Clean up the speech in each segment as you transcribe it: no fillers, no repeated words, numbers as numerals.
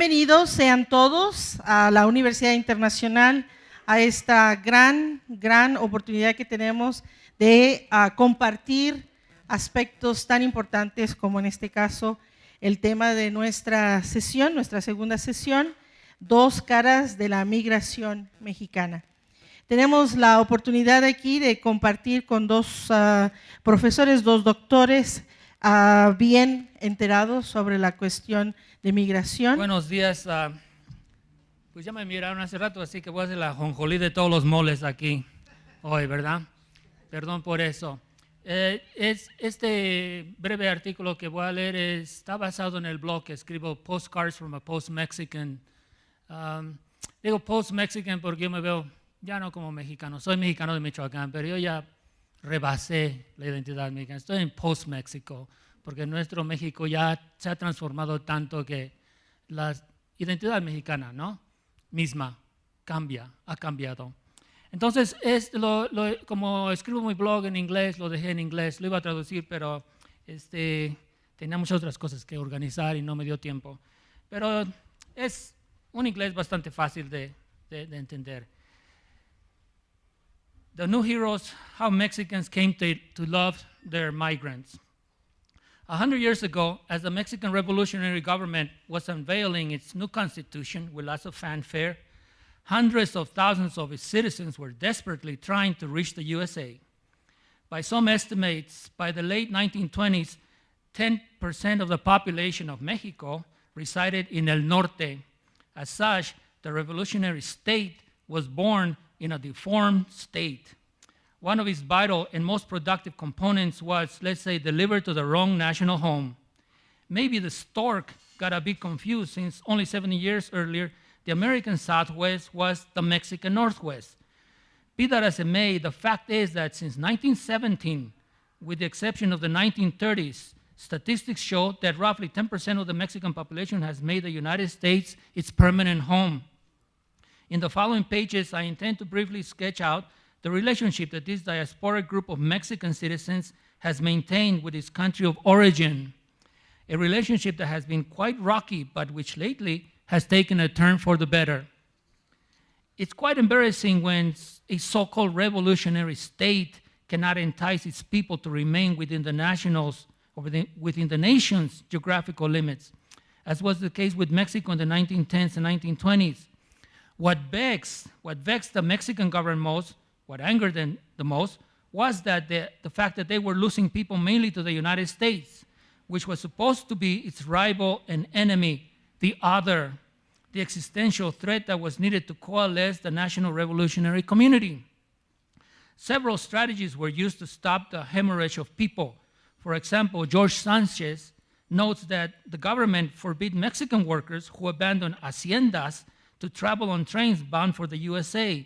Bienvenidos sean todos a la Universidad Internacional, a esta gran oportunidad que tenemos de compartir aspectos tan importantes como en este caso el tema de nuestra sesión, nuestra segunda sesión, Dos caras de la migración mexicana. Tenemos la oportunidad aquí de compartir con dos profesores, dos doctores bien enterados sobre la cuestión de migración. Buenos días. Pues ya me miraron hace rato, así que voy a hacer la jonjolí de todos los moles aquí hoy, ¿verdad? Perdón por eso. Este breve artículo que voy a leer está basado en el blog que escribo, Postcards from a Post-Mexican. Digo Post-Mexican porque yo me veo ya no como mexicano. Soy mexicano de Michoacán, pero yo ya rebasé la identidad mexicana. Estoy en Post-México porque nuestro México ya se ha transformado tanto que la identidad mexicana, ¿no?, misma ha cambiado. Entonces, como escribo mi blog en inglés, lo dejé en inglés, lo iba a traducir, pero tenía muchas otras cosas que organizar y no me dio tiempo. Pero es un inglés bastante fácil de entender. The New Heroes, How Mexicans Came to Love Their Migrants. 100 years ago, as the Mexican revolutionary government was unveiling its new constitution with lots of fanfare, hundreds of thousands of its citizens were desperately trying to reach the USA. By some estimates, by the late 1920s, 10% of the population of Mexico resided in El Norte. As such, the revolutionary state was born in a deformed state. One of its vital and most productive components was, let's say, delivered to the wrong national home. Maybe the stork got a bit confused since only 70 years earlier, the American Southwest was the Mexican Northwest. Be that as it may, the fact is that since 1917, with the exception of the 1930s, statistics show that roughly 10% of the Mexican population has made the United States its permanent home. In the following pages, I intend to briefly sketch out the relationship that this diasporic group of Mexican citizens has maintained with its country of origin, a relationship that has been quite rocky, but which lately has taken a turn for the better. It's quite embarrassing when a so-called revolutionary state cannot entice its people to remain within the within the nation's geographical limits, as was the case with Mexico in the 1910s and 1920s. What vexed the Mexican government most, what angered them the most, was that the fact that they were losing people mainly to the United States, which was supposed to be its rival and enemy, the other, the existential threat that was needed to coalesce the national revolutionary community. Several strategies were used to stop the hemorrhage of people. For example, George Sanchez notes that the government forbid Mexican workers who abandoned haciendas to travel on trains bound for the USA.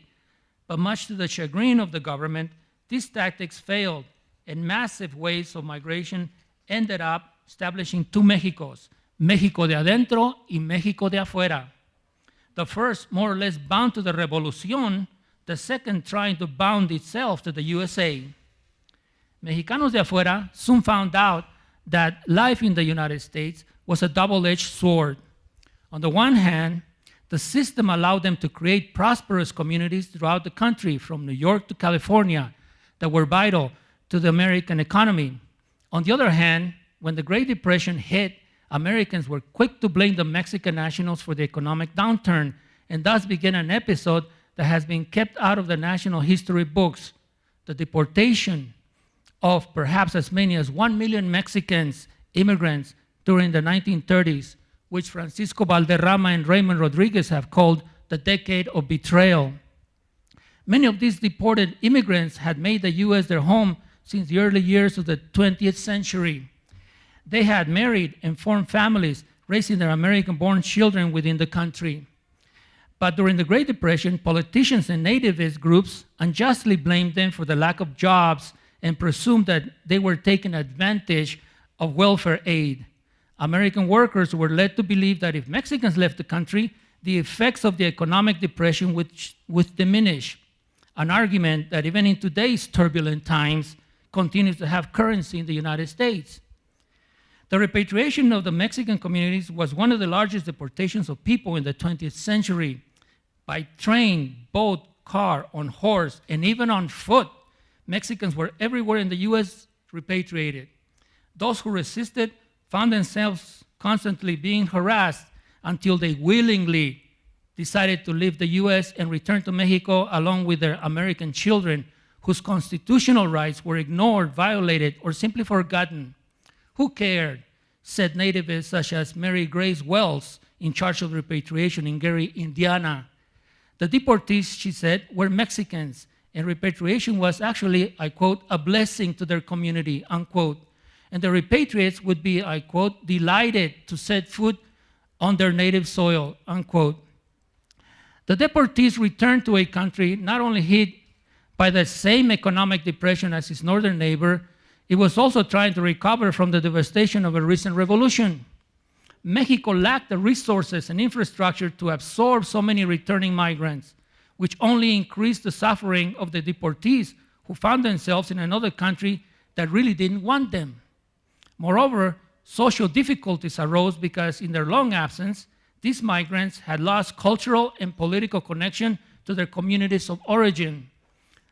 But much to the chagrin of the government, these tactics failed, and massive waves of migration ended up establishing two Mexicos, México de adentro y México de afuera. The first more or less bound to the revolución, the second trying to bound itself to the USA. Mexicanos de afuera soon found out that life in the United States was a double-edged sword. On the one hand, the system allowed them to create prosperous communities throughout the country, from New York to California, that were vital to the American economy. On the other hand, when the Great Depression hit, Americans were quick to blame the Mexican nationals for the economic downturn, and thus began an episode that has been kept out of the national history books, the deportation of perhaps as many as 1 million Mexicans, immigrants, during the 1930s, which Francisco Valderrama and Raymond Rodriguez have called the decade of betrayal. Many of these deported immigrants had made the US their home since the early years of the 20th century. They had married and formed families, raising their American-born children within the country. But during the Great Depression, politicians and nativist groups unjustly blamed them for the lack of jobs and presumed that they were taking advantage of welfare aid. American workers were led to believe that if Mexicans left the country, the effects of the economic depression would diminish, an argument that even in today's turbulent times continues to have currency in the United States. The repatriation of the Mexican communities was one of the largest deportations of people in the 20th century. By train, boat, car, on horse, and even on foot, Mexicans were everywhere in the U.S. repatriated. Those who resisted found themselves constantly being harassed until they willingly decided to leave the U.S. and return to Mexico along with their American children, whose constitutional rights were ignored, violated, or simply forgotten. Who cared? Said nativists such as Mary Grace Wells, in charge of repatriation in Gary, Indiana. The deportees, she said, were Mexicans, and repatriation was actually, I quote, a blessing to their community, unquote. And the repatriates would be, I quote, delighted to set foot on their native soil, unquote. The deportees returned to a country not only hit by the same economic depression as its northern neighbor, it was also trying to recover from the devastation of a recent revolution. Mexico lacked the resources and infrastructure to absorb so many returning migrants, which only increased the suffering of the deportees who found themselves in another country that really didn't want them. Moreover, social difficulties arose because in their long absence, these migrants had lost cultural and political connection to their communities of origin.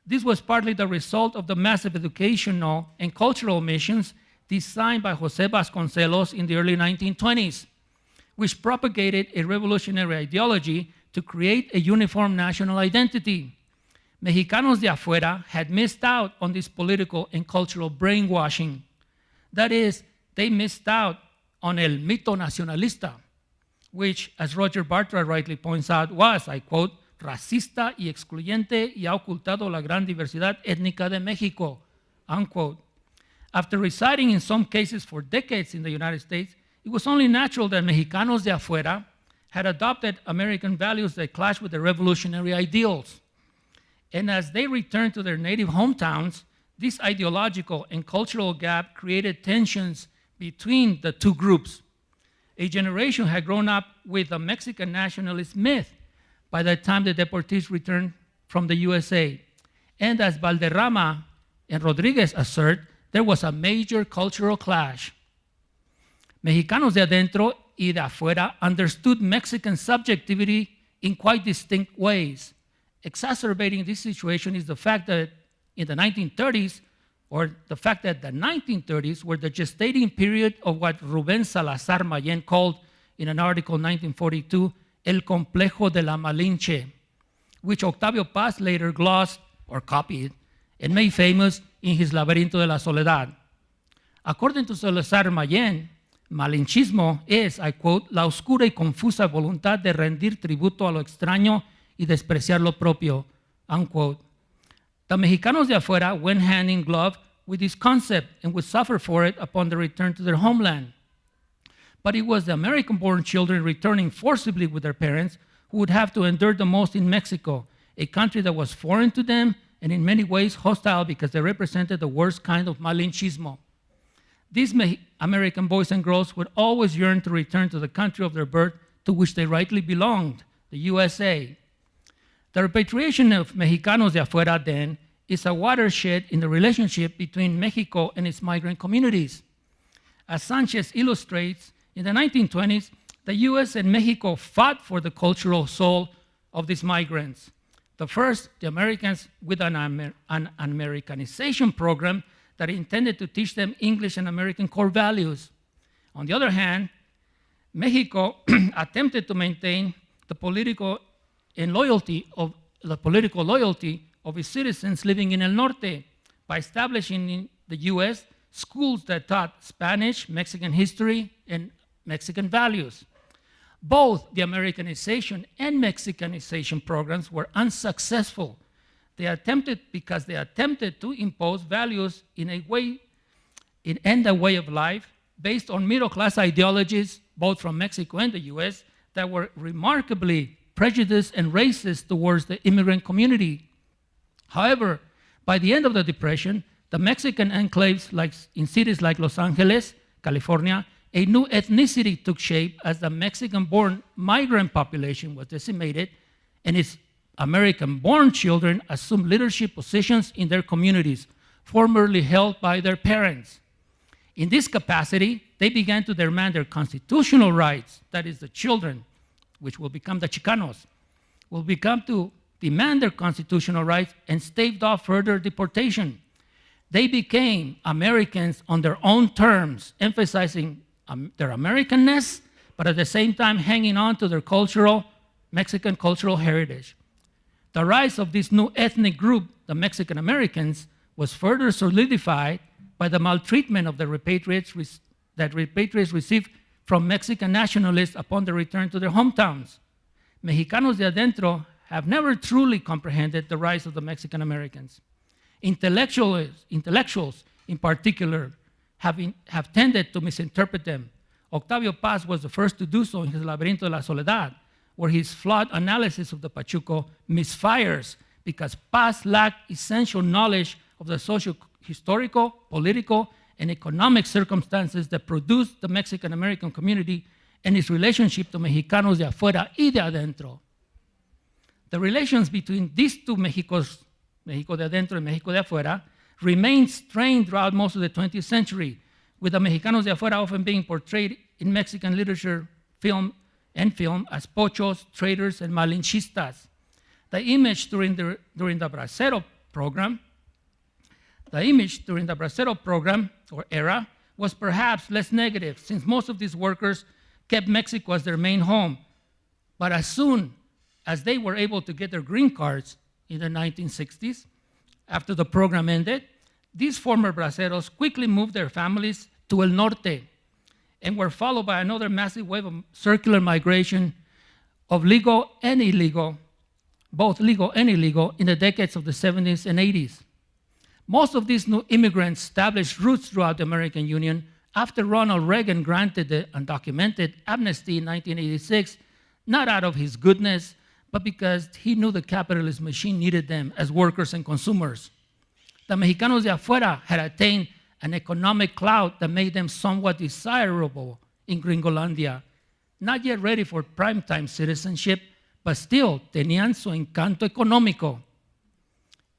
This was partly the result of the massive educational and cultural missions designed by José Vasconcelos in the early 1920s, which propagated a revolutionary ideology to create a uniform national identity. Mexicanos de afuera had missed out on this political and cultural brainwashing. That is, they missed out on el mito nacionalista, which, as Roger Bartra rightly points out, was, I quote, racista y excluyente y ha ocultado la gran diversidad étnica de México, unquote. After residing in some cases for decades in the United States, it was only natural that Mexicanos de afuera had adopted American values that clashed with their revolutionary ideals. And as they returned to their native hometowns, this ideological and cultural gap created tensions between the two groups. A generation had grown up with a Mexican nationalist myth by the time the deportees returned from the USA. And as Valderrama and Rodriguez assert, there was a major cultural clash. Mexicanos de adentro y de afuera understood Mexican subjectivity in quite distinct ways. Exacerbating this situation is the fact that in the 1930s, or the fact that the 1930s were the gestating period of what Rubén Salazar Mayén called in an article in 1942, El Complejo de la Malinche, which Octavio Paz later glossed or copied and made famous in his Laberinto de la Soledad. According to Salazar Mayén, malinchismo es, I quote, la oscura y confusa voluntad de rendir tributo a lo extraño y despreciar lo propio, unquote. The Mexicanos de afuera went hand in glove with this concept and would suffer for it upon their return to their homeland. But it was the American-born children returning forcibly with their parents who would have to endure the most in Mexico, a country that was foreign to them and in many ways hostile because they represented the worst kind of malinchismo. These American boys and girls would always yearn to return to the country of their birth to which they rightly belonged, the USA. The repatriation of Mexicanos de afuera, then, is a watershed in the relationship between Mexico and its migrant communities. As Sanchez illustrates, in the 1920s, the US and Mexico fought for the cultural soul of these migrants. The first, the Americans, with an Americanization program that intended to teach them English and American core values. On the other hand, Mexico attempted to maintain the political loyalty of its citizens living in El Norte by establishing in the US schools that taught Spanish, Mexican history, and Mexican values. Both the Americanization and Mexicanization programs were unsuccessful. They attempted to impose values in a way of life based on middle-class ideologies, both from Mexico and the US, that were remarkably prejudiced and racist towards the immigrant community. However, by the end of the Depression, the Mexican enclaves in cities like Los Angeles, California, a new ethnicity took shape as the Mexican-born migrant population was decimated and its American-born children assumed leadership positions in their communities, formerly held by their parents. In this capacity, they began to demand their constitutional rights, that is the children, which will become the Chicanos, will become to demand their constitutional rights and staved off further deportation. They became Americans on their own terms, emphasizing their Americanness, but at the same time hanging on to their Mexican cultural heritage. The rise of this new ethnic group, the Mexican Americans, was further solidified by the maltreatment of the repatriates that repatriates received from Mexican nationalists upon their return to their hometowns. Mexicanos de adentro have never truly comprehended the rise of the Mexican Americans. Intellectuals in particular, have tended to misinterpret them. Octavio Paz was the first to do so in his Laberinto de la Soledad, where his flawed analysis of the Pachuco misfires because Paz lacked essential knowledge of the socio-historical, political, and economic circumstances that produced the Mexican-American community and its relationship to Mexicanos de afuera y de adentro. The relations between these two Mexicos, Mexico de adentro and Mexico de afuera, remained strained throughout most of the 20th century, with the Mexicanos de afuera often being portrayed in Mexican literature, film as pochos, traitors, and malinchistas. The image during the Bracero program or era was perhaps less negative, since most of these workers kept Mexico as their main home. But as soon as they were able to get their green cards in the 1960s, after the program ended, these former braceros quickly moved their families to El Norte and were followed by another massive wave of circular migration of legal and illegal, both legal and illegal, in the decades of the 70s and 80s. Most of these new immigrants established roots throughout the American Union after Ronald Reagan granted the undocumented amnesty in 1986, not out of his goodness, but because he knew the capitalist machine needed them as workers and consumers. The Mexicanos de afuera had attained an economic clout that made them somewhat desirable in Gringolandia, not yet ready for primetime citizenship, but still tenían su encanto económico.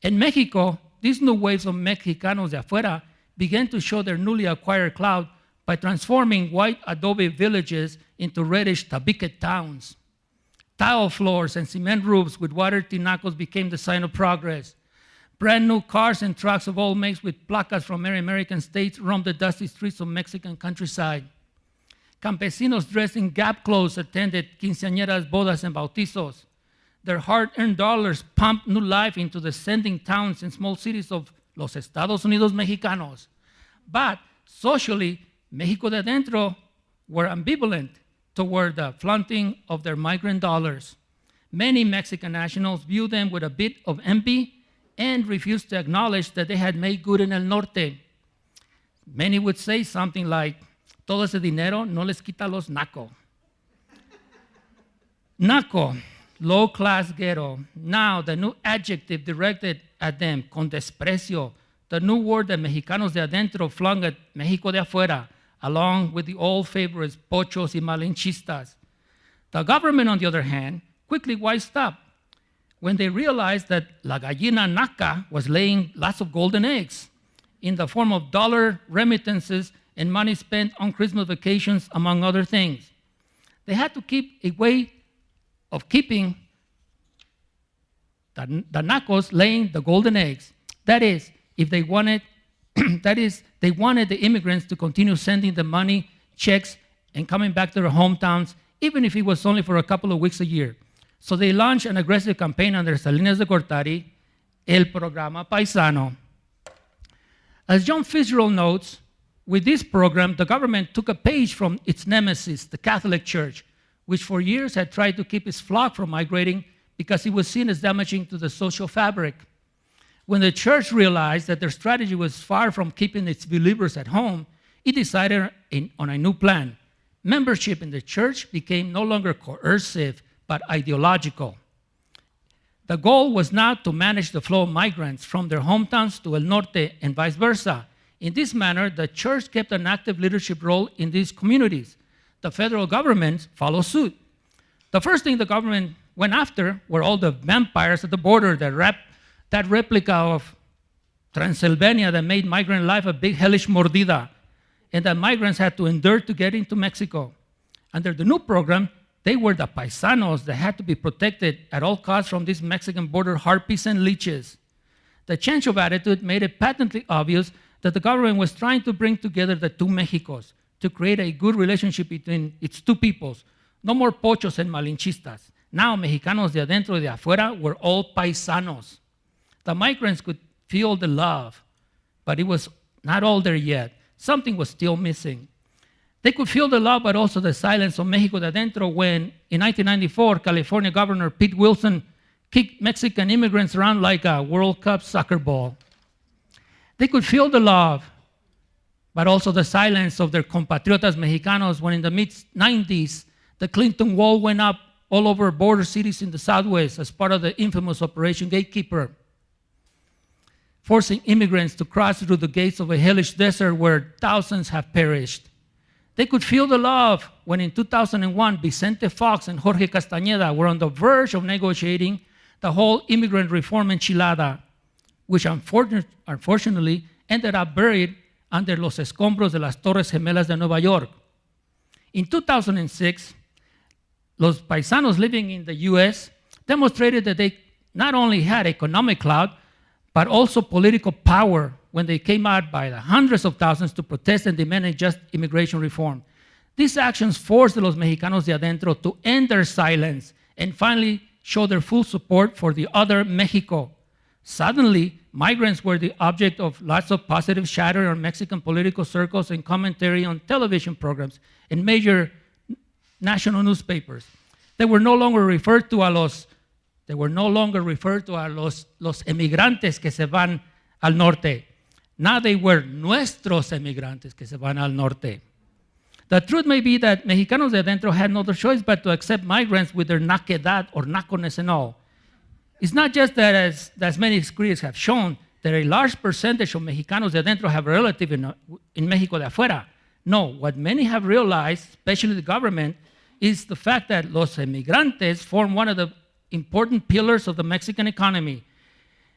In Mexico, these new waves of Mexicanos de afuera began to show their newly acquired clout by transforming white adobe villages into reddish tabique towns. Tile floors and cement roofs with water tinacos became the sign of progress. Brand new cars and trucks of all makes with placas from many American states roamed the dusty streets of Mexican countryside. Campesinos dressed in Gap clothes attended quinceañeras, bodas, and bautizos. Their hard-earned dollars pumped new life into the sending towns and small cities of los Estados Unidos Mexicanos. But socially, Mexico de adentro were ambivalent toward the flaunting of their migrant dollars. Many Mexican nationals viewed them with a bit of envy and refused to acknowledge that they had made good in El Norte. Many would say something like, todo ese dinero no les quita los naco. Naco, low-class ghetto. Now, the new adjective directed at them, con desprecio, the new word that Mexicanos de adentro flung at Mexico de afuera, along with the old favorites, pochos y malinchistas. The government, on the other hand, quickly wised up when they realized that la gallina naca was laying lots of golden eggs in the form of dollar remittances and money spent on Christmas vacations, among other things. They had to keep a way of keeping the nacos laying the golden eggs. That is, if they wanted, they wanted the immigrants to continue sending the money, checks, and coming back to their hometowns, even if it was only for a couple of weeks a year. So they launched an aggressive campaign under Salinas de Gortari, El Programa Paisano. As John Fitzgerald notes, with this program, the government took a page from its nemesis, the Catholic Church, which for years had tried to keep its flock from migrating because it was seen as damaging to the social fabric. When the church realized that their strategy was far from keeping its believers at home, it decided on a new plan. Membership in the church became no longer coercive, but ideological. The goal was now to manage the flow of migrants from their hometowns to El Norte and vice versa. In this manner, the church kept an active leadership role in these communities. The federal government followed suit. The first thing the government went after were all the vampires at the border, that replica of Transylvania that made migrant life a big hellish mordida. and that migrants had to endure to get into Mexico. Under the new program, they were the paisanos that had to be protected at all costs from these Mexican border harpies and leeches. The change of attitude made it patently obvious that the government was trying to bring together the two Mexicos to create a good relationship between its two peoples. No more pochos and malinchistas. Now, Mexicanos de adentro y de afuera were all paisanos. The migrants could feel the love, but it was not all there yet. Something was still missing. They could feel the love, but also the silence of Mexico de adentro when, in 1994, California Governor Pete Wilson kicked Mexican immigrants around like a World Cup soccer ball. They could feel the love, but also the silence of their compatriotas Mexicanos when in the mid-90s, the Clinton Wall went up all over border cities in the Southwest as part of the infamous Operation Gatekeeper, forcing immigrants to cross through the gates of a hellish desert where thousands have perished. They could feel the love when in 2001, Vicente Fox and Jorge Castañeda were on the verge of negotiating the whole immigrant reform enchilada, which unfortunately ended up buried under los escombros de las Torres Gemelas de Nueva York. In 2006, los paisanos living in the US demonstrated that they not only had economic clout, but also political power when they came out by the hundreds of thousands to protest and demand a just immigration reform. These actions forced los Mexicanos de adentro to end their silence and finally show their full support for the other Mexico. Suddenly, migrants were the object of lots of positive chatter on Mexican political circles and commentary on television programs and major national newspapers. They were no longer referred to a los emigrantes que se van al norte. Now they were nuestros emigrantes que se van al norte. The truth may be that Mexicanos de adentro had no other choice but to accept migrants with their naquedad or naconess and all. It's not just that, as many screens have shown, that a large percentage of Mexicanos de adentro have a relative in Mexico de afuera. No, what many have realized, especially the government, is the fact that los emigrantes form one of the important pillars of the Mexican economy.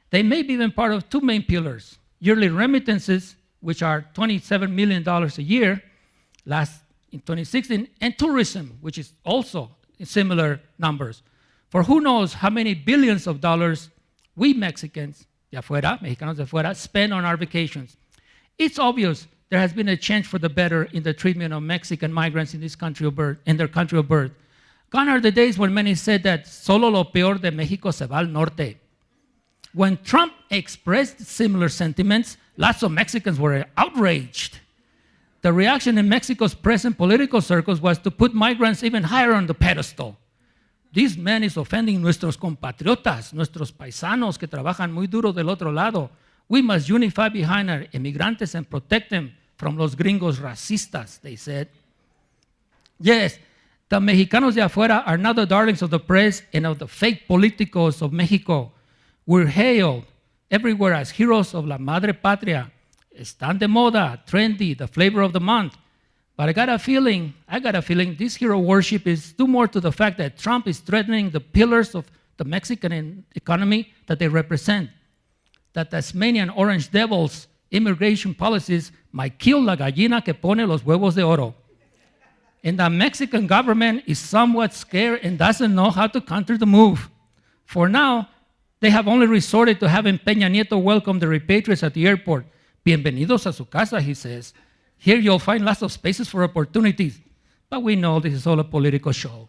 They may be even part of two main pillars: yearly remittances, which are $27 million a year, last in 2016, and tourism, which is also in similar numbers. For who knows how many billions of dollars we Mexicans de afuera, Mexicanos de afuera, spend on our vacations. It's obvious there has been a change for the better in the treatment of Mexican migrants in this country of birth, in their country of birth. Gone are the days when many said that solo lo peor de Mexico se va al norte. When Trump expressed similar sentiments, lots of Mexicans were outraged. The reaction in Mexico's present political circles was to put migrants even higher on the pedestal. This man is offending nuestros compatriotas, nuestros paisanos que trabajan muy duro del otro lado. We must unify behind our emigrantes and protect them from los gringos racistas, they said. Yes, the Mexicanos de afuera are now the darlings of the press and of the fake politicos of Mexico. We're hailed everywhere as heroes of la madre patria. Están de moda, trendy, the flavor of the month. But I got a feeling this hero worship is due more to the fact that Trump is threatening the pillars of the Mexican economy that they represent. That Tasmanian Orange Devils immigration policies might kill la gallina que pone los huevos de oro. And the Mexican government is somewhat scared and doesn't know how to counter the move. For now, they have only resorted to having Peña Nieto welcome the repatriates at the airport. Bienvenidos a su casa, he says. Here you'll find lots of spaces for opportunities. But we know this is all a political show.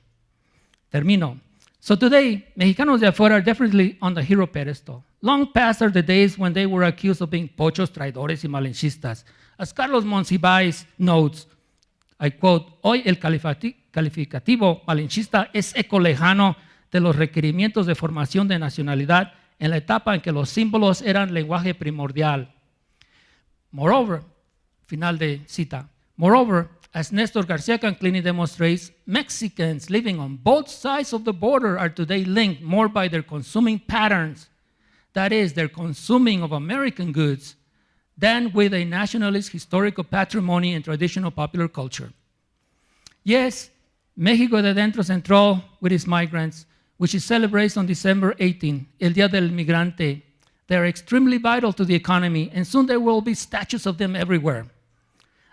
Termino. So today, Mexicanos de afuera are definitely on the hero pedestal. Long past are the days when they were accused of being pochos, traidores, y malinchistas. As Carlos Monsiváis notes, I quote, hoy el calificativo malinchista es eco lejano de los requerimientos de formación de nacionalidad en la etapa en que los símbolos eran lenguaje primordial. Moreover, final de cita, moreover, as Nestor Garcia Canclini demonstrates, Mexicans living on both sides of the border are today linked more by their consuming patterns, that is, their consuming of American goods, than with a nationalist historical patrimony and traditional popular culture. Yes, México de Dentro Central with its migrants, which it celebrates on December 18, El Día del Migrante. They are extremely vital to the economy, and soon there will be statues of them everywhere.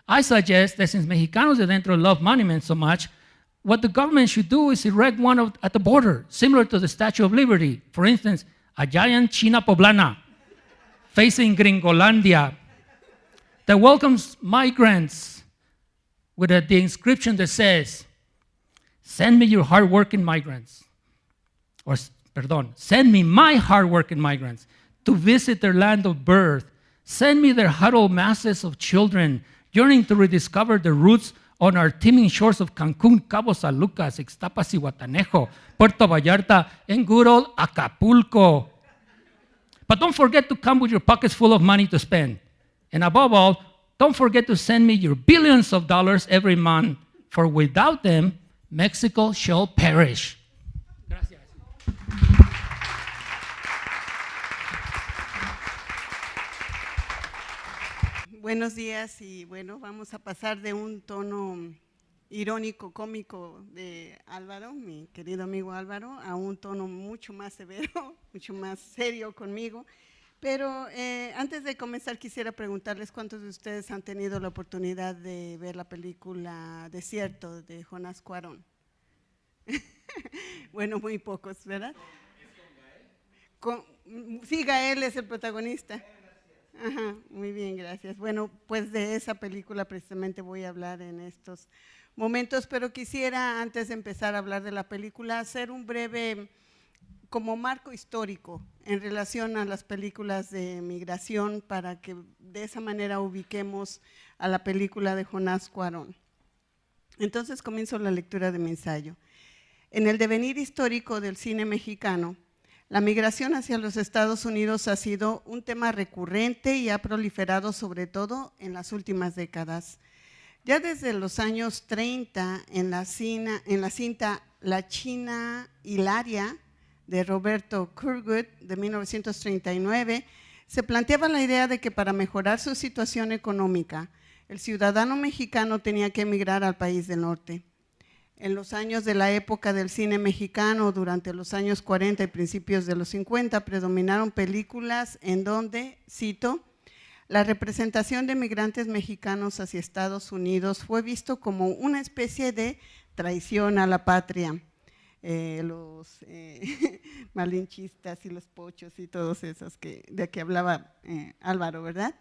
I suggest that since Mexicanos de dentro love monuments so much, what the government should do is erect one at the border, similar to the Statue of Liberty. For instance, a giant China Poblana facing Gringolandia that welcomes migrants with the inscription that says, send me your hardworking migrants, or, send me my hardworking migrants to visit their land of birth. Send me their huddled masses of children yearning to rediscover their roots on our teeming shores of Cancún, Cabo San Lucas, Ixtapas y Guatanejo, Puerto Vallarta, and good old Acapulco. But don't forget to come with your pockets full of money to spend. And above all, don't forget to send me your billions of dollars every month, for without them, Mexico shall perish. Gracias. Buenos días y bueno, vamos a pasar de un tono irónico, cómico de Álvaro, mi querido amigo Álvaro, a un tono mucho más severo, mucho más serio conmigo. Pero antes de comenzar quisiera preguntarles cuántos de ustedes han tenido la oportunidad de ver la película Desierto de Jonás Cuarón. Bueno, muy pocos, ¿verdad? Sí, Gael es el protagonista. Ajá, muy bien, gracias. Bueno, pues de esa película precisamente voy a hablar en estos momentos, pero quisiera antes de empezar a hablar de la película hacer un breve como marco histórico en relación a las películas de migración para que de esa manera ubiquemos a la película de Jonás Cuarón. Entonces comienzo la lectura de mi ensayo. En el devenir histórico del cine mexicano, la migración hacia los Estados Unidos ha sido un tema recurrente y ha proliferado sobre todo en las últimas décadas. Ya desde los años 30, en la cinta La China Hilaria, de Roberto Kurgut, de 1939, se planteaba la idea de que para mejorar su situación económica, el ciudadano mexicano tenía que emigrar al país del norte. En los años de la época del cine mexicano, durante los años 40 y principios de los 50, predominaron películas en donde, cito, la representación de migrantes mexicanos hacia Estados Unidos fue visto como una especie de traición a la patria. Los malinchistas y los pochos y todos esos de que hablaba Álvaro, ¿verdad?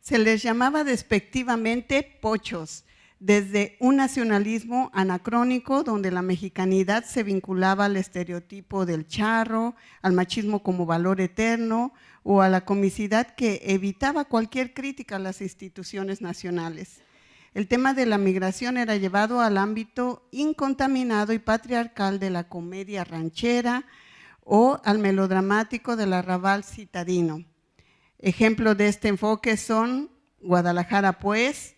Se les llamaba despectivamente pochos, desde un nacionalismo anacrónico donde la mexicanidad se vinculaba al estereotipo del charro, al machismo como valor eterno o a la comicidad que evitaba cualquier crítica a las instituciones nacionales. El tema de la migración era llevado al ámbito incontaminado y patriarcal de la comedia ranchera o al melodramático del arrabal citadino. Ejemplos de este enfoque son Guadalajara pues,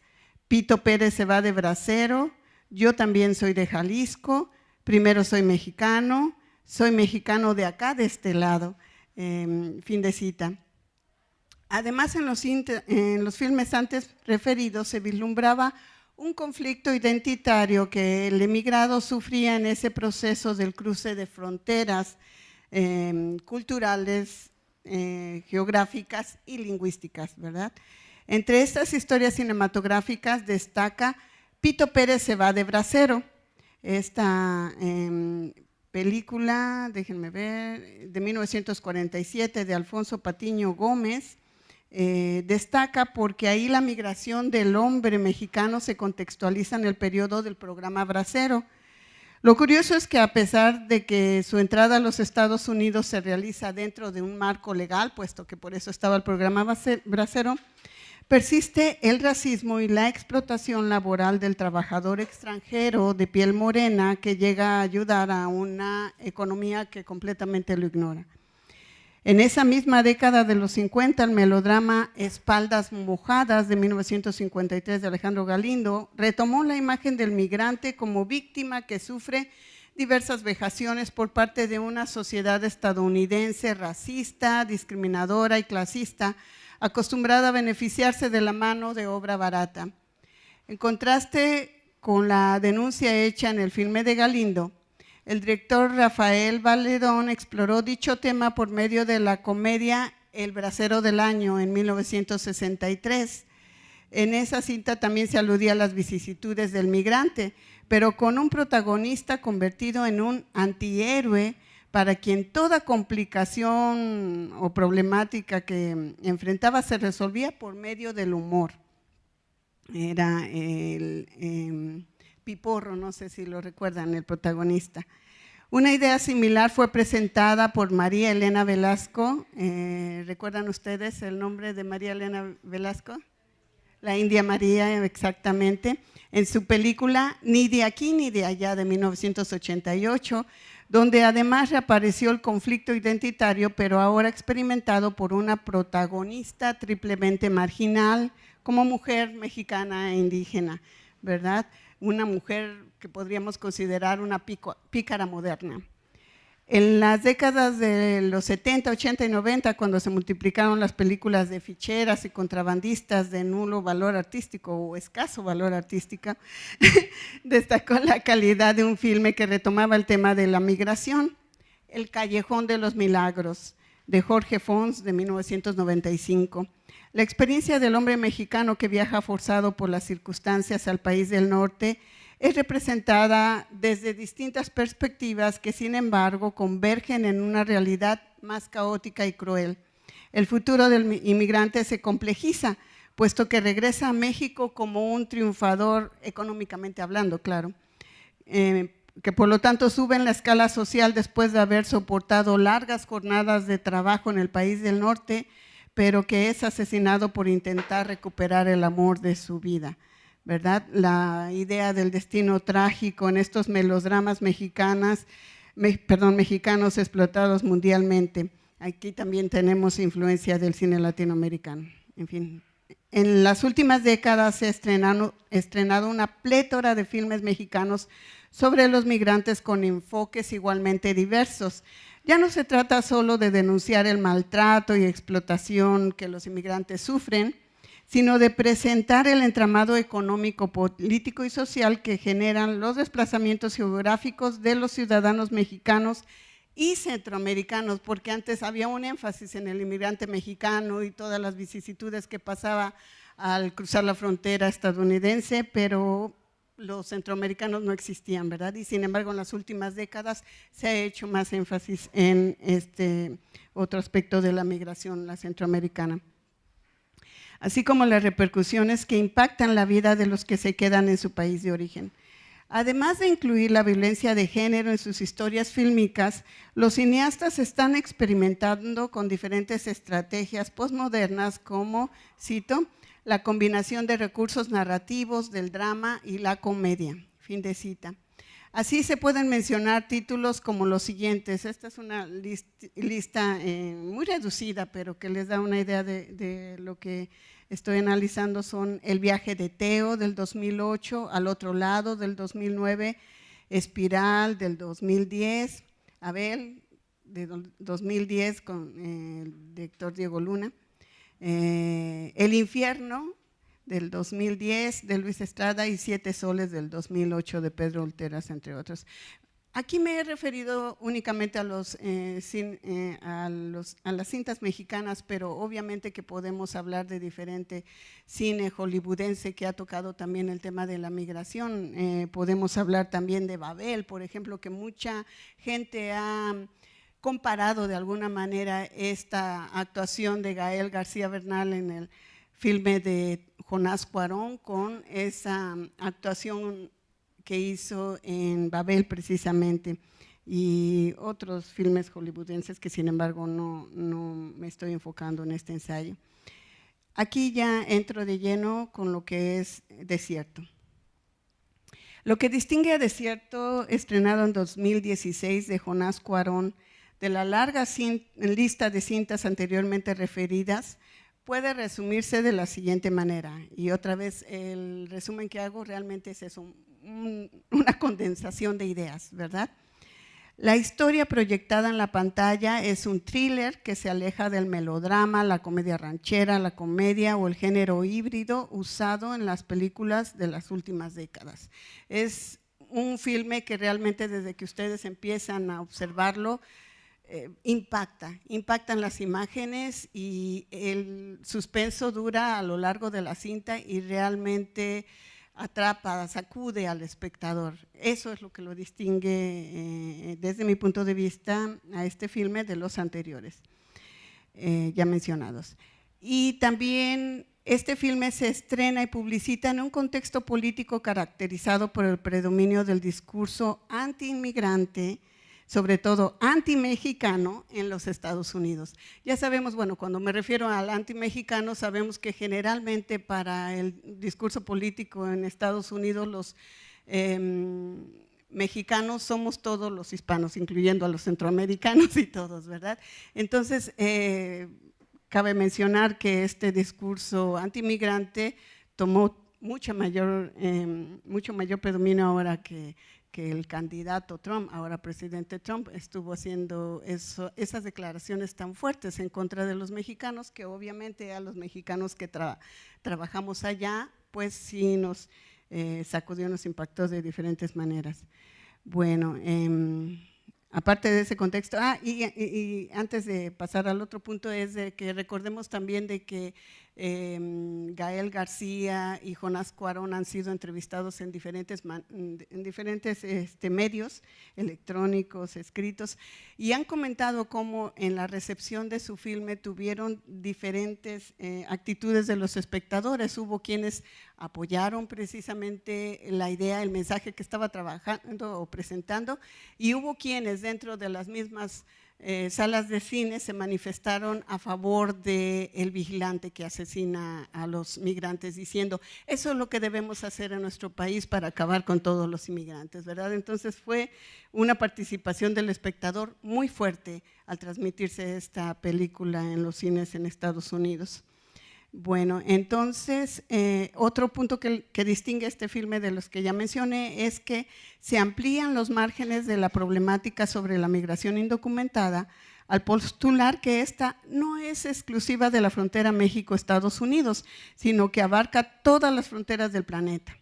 Pito Pérez se va de bracero, Yo también soy de Jalisco, Primero soy mexicano de acá, de este lado, fin de cita. Además, en los filmes antes referidos se vislumbraba un conflicto identitario que el emigrado sufría en ese proceso del cruce de fronteras culturales, geográficas y lingüísticas, ¿verdad? Entre estas historias cinematográficas destaca Pito Pérez se va de bracero, esta película, déjenme ver, de 1947 de Alfonso Patiño Gómez. Destaca porque ahí la migración del hombre mexicano se contextualiza en el periodo del programa Bracero. Lo curioso es que a pesar de que su entrada a los Estados Unidos se realiza dentro de un marco legal, puesto que por eso estaba el programa Bracero, persiste el racismo y la explotación laboral del trabajador extranjero de piel morena que llega a ayudar a una economía que completamente lo ignora. En esa misma década de los 50, el melodrama Espaldas mojadas de 1953 de Alejandro Galindo retomó la imagen del migrante como víctima que sufre diversas vejaciones por parte de una sociedad estadounidense racista, discriminadora y clasista, acostumbrada a beneficiarse de la mano de obra barata. En contraste con la denuncia hecha en el filme de Galindo, el director Rafael Valedón exploró dicho tema por medio de la comedia El Bracero del Año en 1963. En esa cinta también se aludía a las vicisitudes del migrante, pero con un protagonista convertido en un antihéroe para quien toda complicación o problemática que enfrentaba se resolvía por medio del humor. Era el Piporro, no sé si lo recuerdan, el protagonista. Una idea similar fue presentada por María Elena Velasco. ¿Recuerdan ustedes el nombre de María Elena Velasco? La India María, exactamente, en su película Ni de aquí ni de allá de 1988, donde además reapareció el conflicto identitario, pero ahora experimentado por una protagonista triplemente marginal, como mujer mexicana e indígena, ¿verdad? Una mujer que podríamos considerar una pícara moderna. En las décadas de los 70, 80 y 90, cuando se multiplicaron las películas de ficheras y contrabandistas de nulo valor artístico o escaso valor artístico, destacó la calidad de un filme que retomaba el tema de la migración, El Callejón de los Milagros, de Jorge Fons, de 1995. La experiencia del hombre mexicano que viaja forzado por las circunstancias al país del norte es representada desde distintas perspectivas que, sin embargo, convergen en una realidad más caótica y cruel. El futuro del inmigrante se complejiza, puesto que regresa a México como un triunfador, económicamente hablando, claro, que por lo tanto sube en la escala social después de haber soportado largas jornadas de trabajo en el país del norte, pero que es asesinado por intentar recuperar el amor de su vida, ¿verdad? La idea del destino trágico en estos melodramas mexicanos explotados mundialmente. Aquí también tenemos influencia del cine latinoamericano. En fin, en las últimas décadas se ha estrenado una plétora de filmes mexicanos sobre los migrantes con enfoques igualmente diversos. Ya no se trata solo de denunciar el maltrato y explotación que los inmigrantes sufren, sino de presentar el entramado económico, político y social que generan los desplazamientos geográficos de los ciudadanos mexicanos y centroamericanos, porque antes había un énfasis en el inmigrante mexicano y todas las vicisitudes que pasaba al cruzar la frontera estadounidense, pero los centroamericanos no existían, ¿verdad? Y sin embargo, en las últimas décadas se ha hecho más énfasis en este otro aspecto de la migración, la centroamericana, así como las repercusiones que impactan la vida de los que se quedan en su país de origen. Además de incluir la violencia de género en sus historias fílmicas, los cineastas están experimentando con diferentes estrategias postmodernas como, cito, la combinación de recursos narrativos del drama y la comedia, fin de cita. Así se pueden mencionar títulos como los siguientes. Esta es una lista muy reducida, pero que les da una idea de lo que estoy analizando. Son El viaje de Teo del 2008, Al otro lado del 2009, Espiral del 2010, Abel de 2010 con el director Diego Luna, El infierno del 2010 de Luis Estrada y Siete soles del 2008 de Pedro Ulteras, entre otros. Aquí me he referido únicamente a las cintas mexicanas, pero obviamente que podemos hablar de diferente cine hollywoodense que ha tocado también el tema de la migración. Podemos hablar también de Babel, por ejemplo, que mucha gente ha comparado de alguna manera esta actuación de Gael García Bernal en el filme de Jonás Cuarón con esa actuación que hizo en Babel precisamente, y otros filmes hollywoodenses que sin embargo no me estoy enfocando en este ensayo. Aquí ya entro de lleno con lo que es Desierto. Lo que distingue a Desierto, estrenado en 2016 de Jonás Cuarón, de la larga lista de cintas anteriormente referidas, puede resumirse de la siguiente manera, y otra vez el resumen que hago realmente es eso, una condensación de ideas, ¿verdad? La historia proyectada en la pantalla es un thriller que se aleja del melodrama, la comedia ranchera, la comedia o el género híbrido usado en las películas de las últimas décadas. Es un filme que realmente desde que ustedes empiezan a observarlo, impactan las imágenes y el suspenso dura a lo largo de la cinta y realmente atrapa, sacude al espectador. Eso es lo que lo distingue desde mi punto de vista a este filme de los anteriores ya mencionados. Y también este filme se estrena y publicita en un contexto político caracterizado por el predominio del discurso anti-inmigrante, sobre todo anti-mexicano en los Estados Unidos. Ya sabemos, bueno, cuando me refiero al anti-mexicano, sabemos que generalmente para el discurso político en Estados Unidos los mexicanos somos todos los hispanos, incluyendo a los centroamericanos y todos, ¿verdad? Entonces, cabe mencionar que este discurso anti-inmigrante tomó mucho mayor predominio ahora que el candidato Trump, ahora presidente Trump, estuvo haciendo esas declaraciones tan fuertes en contra de los mexicanos, que obviamente a los mexicanos que trabajamos allá, pues sí nos sacudió, nos impactó de diferentes maneras. Bueno, aparte de ese contexto, y antes de pasar al otro punto es de que recordemos también de que Gael García y Jonás Cuarón han sido entrevistados en diferentes medios electrónicos, escritos, y han comentado cómo en la recepción de su filme tuvieron diferentes actitudes de los espectadores. Hubo quienes apoyaron precisamente la idea, el mensaje que estaba trabajando o presentando, y hubo quienes dentro de las mismas salas de cine se manifestaron a favor del vigilante que asesina a los migrantes, diciendo, eso es lo que debemos hacer en nuestro país para acabar con todos los inmigrantes, ¿verdad? Entonces fue una participación del espectador muy fuerte al transmitirse esta película en los cines en Estados Unidos. Bueno, entonces, otro punto que distingue este filme de los que ya mencioné es que se amplían los márgenes de la problemática sobre la migración indocumentada al postular que esta no es exclusiva de la frontera México-Estados Unidos, sino que abarca todas las fronteras del planeta.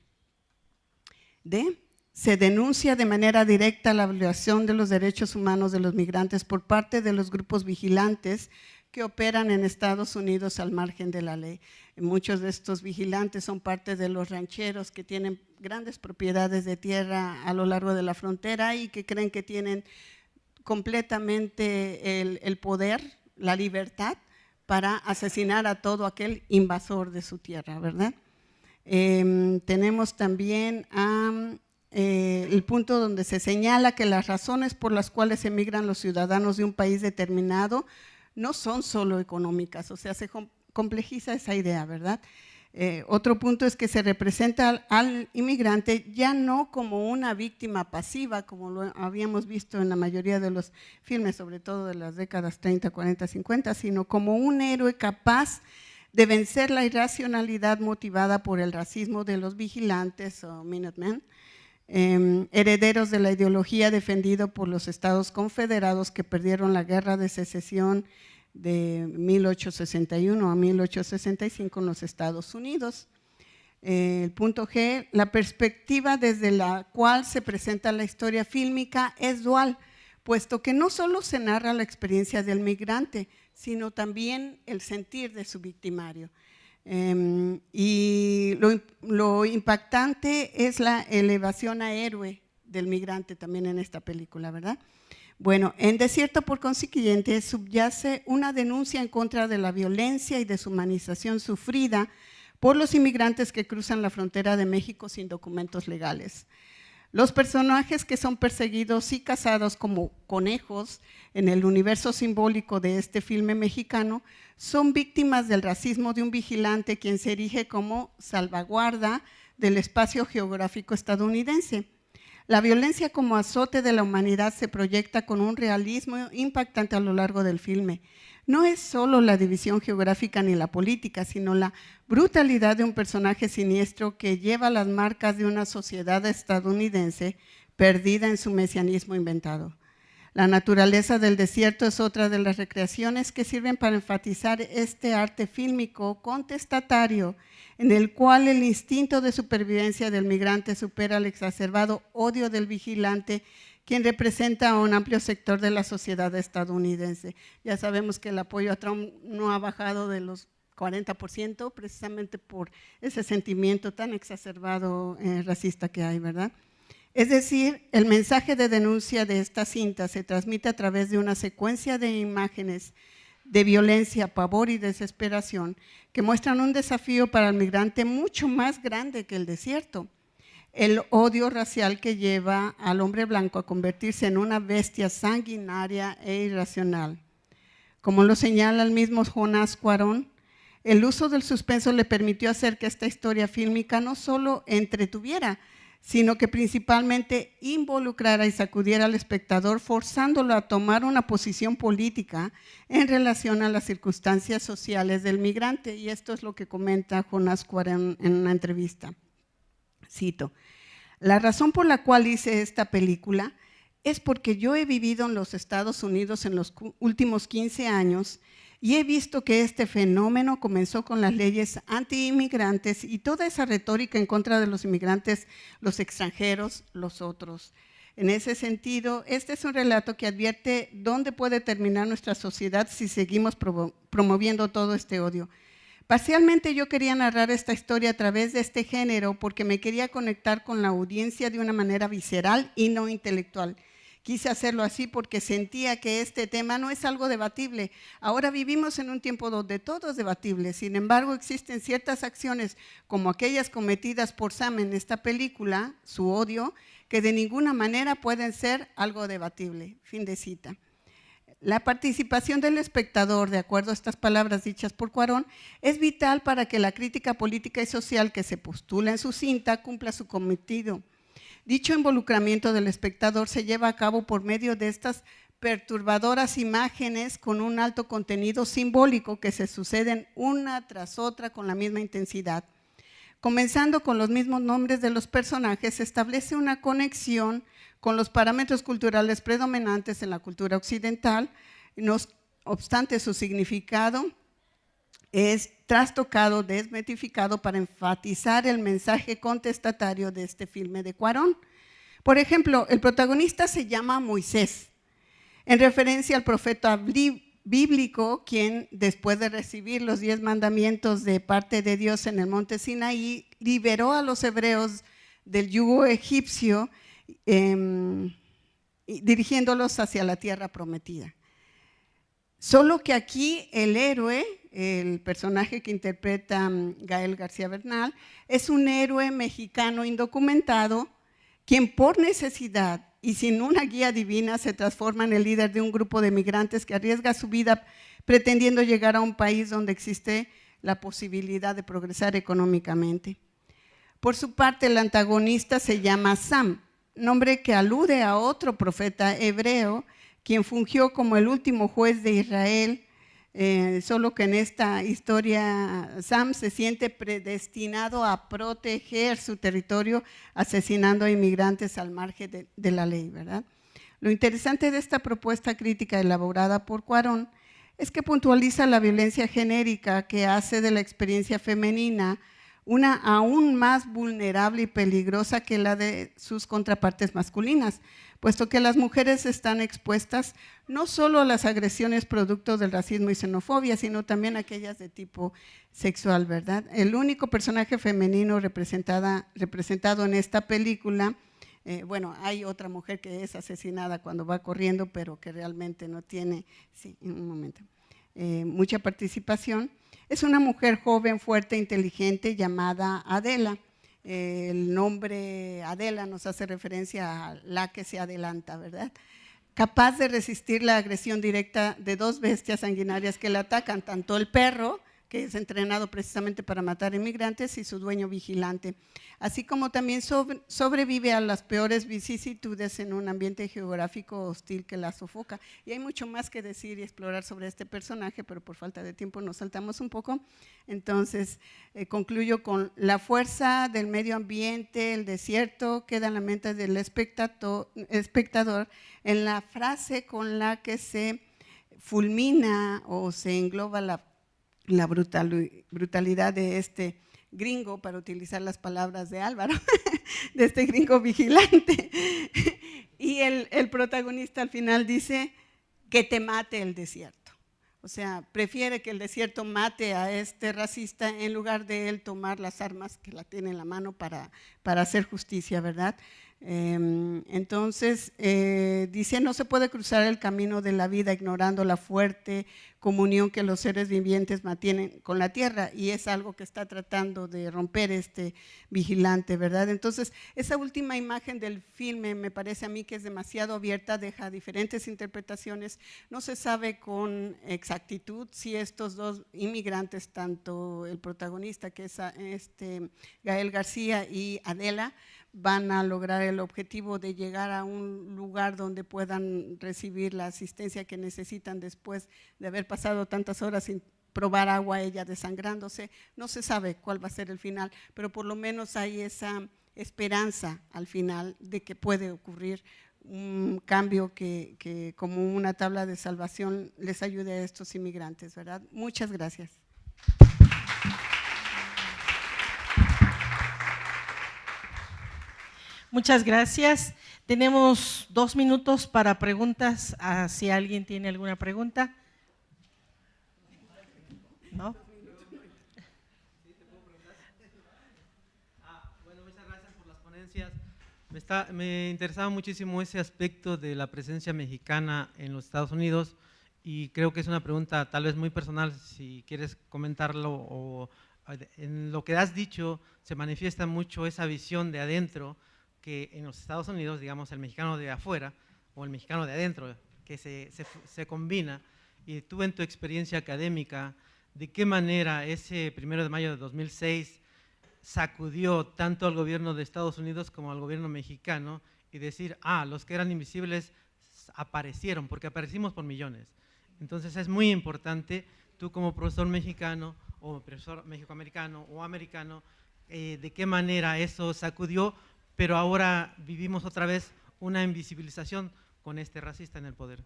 Se denuncia de manera directa la violación de los derechos humanos de los migrantes por parte de los grupos vigilantes que operan en Estados Unidos al margen de la ley. Muchos de estos vigilantes son parte de los rancheros que tienen grandes propiedades de tierra a lo largo de la frontera y que creen que tienen completamente el poder, la libertad para asesinar a todo aquel invasor de su tierra, ¿verdad? Tenemos también el punto donde se señala que las razones por las cuales emigran los ciudadanos de un país determinado no son solo económicas, o sea, se complejiza esa idea, ¿verdad? Otro punto es que se representa al inmigrante ya no como una víctima pasiva, como lo habíamos visto en la mayoría de los filmes, sobre todo de las décadas 30, 40, 50, sino como un héroe capaz de vencer la irracionalidad motivada por el racismo de los vigilantes o Minutemen, herederos de la ideología defendida por los Estados Confederados que perdieron la guerra de secesión de 1861 a 1865 en los Estados Unidos. El punto G, la perspectiva desde la cual se presenta la historia fílmica es dual, puesto que no solo se narra la experiencia del migrante, sino también el sentir de su victimario. Y lo impactante es la elevación a héroe del migrante también en esta película, ¿verdad? Bueno, en Desierto, por consiguiente, subyace una denuncia en contra de la violencia y deshumanización sufrida por los inmigrantes que cruzan la frontera de México sin documentos legales. Los personajes que son perseguidos y cazados como conejos en el universo simbólico de este filme mexicano son víctimas del racismo de un vigilante quien se erige como salvaguarda del espacio geográfico estadounidense. La violencia como azote de la humanidad se proyecta con un realismo impactante a lo largo del filme. No es solo la división geográfica ni la política, sino la brutalidad de un personaje siniestro que lleva las marcas de una sociedad estadounidense perdida en su mesianismo inventado. La naturaleza del desierto es otra de las recreaciones que sirven para enfatizar este arte fílmico contestatario en el cual el instinto de supervivencia del migrante supera el exacerbado odio del vigilante quien representa a un amplio sector de la sociedad estadounidense. Ya sabemos que el apoyo a Trump no ha bajado de los 40%, precisamente por ese sentimiento tan exacerbado racista que hay, ¿verdad? Es decir, el mensaje de denuncia de esta cinta se transmite a través de una secuencia de imágenes de violencia, pavor y desesperación que muestran un desafío para el migrante mucho más grande que el desierto. El odio racial que lleva al hombre blanco a convertirse en una bestia sanguinaria e irracional. Como lo señala el mismo Jonás Cuarón, el uso del suspenso le permitió hacer que esta historia fílmica no solo entretuviera, sino que principalmente involucrara y sacudiera al espectador, forzándolo a tomar una posición política en relación a las circunstancias sociales del migrante. Y esto es lo que comenta Jonás Cuarón en una entrevista. Cito: la razón por la cual hice esta película es porque yo he vivido en los Estados Unidos en los últimos 15 años y he visto que este fenómeno comenzó con las leyes anti-inmigrantes y toda esa retórica en contra de los inmigrantes, los extranjeros, los otros. En ese sentido, este es un relato que advierte dónde puede terminar nuestra sociedad si seguimos promoviendo todo este odio. Parcialmente yo quería narrar esta historia a través de este género porque me quería conectar con la audiencia de una manera visceral y no intelectual. Quise hacerlo así porque sentía que este tema no es algo debatible. Ahora vivimos en un tiempo donde todo es debatible. Sin embargo, existen ciertas acciones como aquellas cometidas por Sam en esta película, su odio, que de ninguna manera pueden ser algo debatible. Fin de cita. La participación del espectador, de acuerdo a estas palabras dichas por Cuarón, es vital para que la crítica política y social que se postula en su cinta cumpla su cometido. Dicho involucramiento del espectador se lleva a cabo por medio de estas perturbadoras imágenes con un alto contenido simbólico que se suceden una tras otra con la misma intensidad. Comenzando con los mismos nombres de los personajes, se establece una conexión con los parámetros culturales predominantes en la cultura occidental, no obstante su significado es trastocado, desmitificado para enfatizar el mensaje contestatario de este filme de Cuarón. Por ejemplo, el protagonista se llama Moisés, en referencia al profeta bíblico, quien después de recibir los 10 mandamientos de parte de Dios en el monte Sinaí, liberó a los hebreos del yugo egipcio, dirigiéndolos hacia la tierra prometida. Solo que aquí el héroe, el personaje que interpreta Gael García Bernal, es un héroe mexicano indocumentado, quien por necesidad y sin una guía divina se transforma en el líder de un grupo de migrantes que arriesga su vida pretendiendo llegar a un país donde existe la posibilidad de progresar económicamente. Por su parte, el antagonista se llama Sam, nombre que alude a otro profeta hebreo, quien fungió como el último juez de Israel, solo que en esta historia Sam se siente predestinado a proteger su territorio asesinando a inmigrantes al margen de la ley, ¿verdad? Lo interesante de esta propuesta crítica elaborada por Cuarón es que puntualiza la violencia genérica que hace de la experiencia femenina una aún más vulnerable y peligrosa que la de sus contrapartes masculinas, puesto que las mujeres están expuestas no solo a las agresiones producto del racismo y xenofobia, sino también a aquellas de tipo sexual, ¿verdad? El único personaje femenino representado en esta película, bueno, hay otra mujer que es asesinada cuando va corriendo, pero que realmente no tiene, sí, en un momento, mucha participación. Es una mujer joven, fuerte, inteligente, llamada Adela. El nombre Adela nos hace referencia a la que se adelanta, ¿verdad? Capaz de resistir la agresión directa de 2 bestias sanguinarias que la atacan, tanto el perro, que es entrenado precisamente para matar inmigrantes, y su dueño vigilante, así como también sobrevive a las peores vicisitudes en un ambiente geográfico hostil que la sofoca. Y hay mucho más que decir y explorar sobre este personaje, pero por falta de tiempo nos saltamos un poco. Entonces, concluyo con la fuerza del medio ambiente, el desierto, queda en la mente del espectador en la frase con la que se fulmina o se engloba la brutalidad de este gringo, para utilizar las palabras de Álvaro, de este gringo vigilante. Y el protagonista al final dice que te mate el desierto. O sea, prefiere que el desierto mate a este racista en lugar de él tomar las armas que la tiene en la mano para hacer justicia, ¿verdad? Entonces, dice, no se puede cruzar el camino de la vida ignorando la fuerte comunión que los seres vivientes mantienen con la tierra, y es algo que está tratando de romper este vigilante, ¿verdad? Entonces, esa última imagen del filme me parece a mí que es demasiado abierta, deja diferentes interpretaciones, no se sabe con exactitud si estos dos inmigrantes, tanto el protagonista que es Gael García y Adela, van a lograr el objetivo de llegar a un lugar donde puedan recibir la asistencia que necesitan después de haber pasado tantas horas sin probar agua, ella desangrándose. No se sabe cuál va a ser el final, pero por lo menos hay esa esperanza al final de que puede ocurrir un cambio que como una tabla de salvación les ayude a estos inmigrantes, ¿verdad? Muchas gracias. Muchas gracias. Tenemos 2 minutos para preguntas, si alguien tiene alguna pregunta. ¿No? Bueno, muchas gracias por las ponencias. Me interesaba muchísimo ese aspecto de la presencia mexicana en los Estados Unidos, y creo que es una pregunta tal vez muy personal, si quieres comentarlo, o en lo que has dicho se manifiesta mucho esa visión de adentro, que en los Estados Unidos, digamos, el mexicano de afuera o el mexicano de adentro, que se combina. Y tú, en tu experiencia académica, ¿de qué manera ese 1 de mayo de 2006 sacudió tanto al gobierno de Estados Unidos como al gobierno mexicano, y decir, los que eran invisibles aparecieron, porque aparecimos por millones? Entonces es muy importante, tú como profesor mexicano o profesor mexicoamericano o americano, de qué manera eso sacudió, pero ahora vivimos otra vez una invisibilización con este racista en el poder.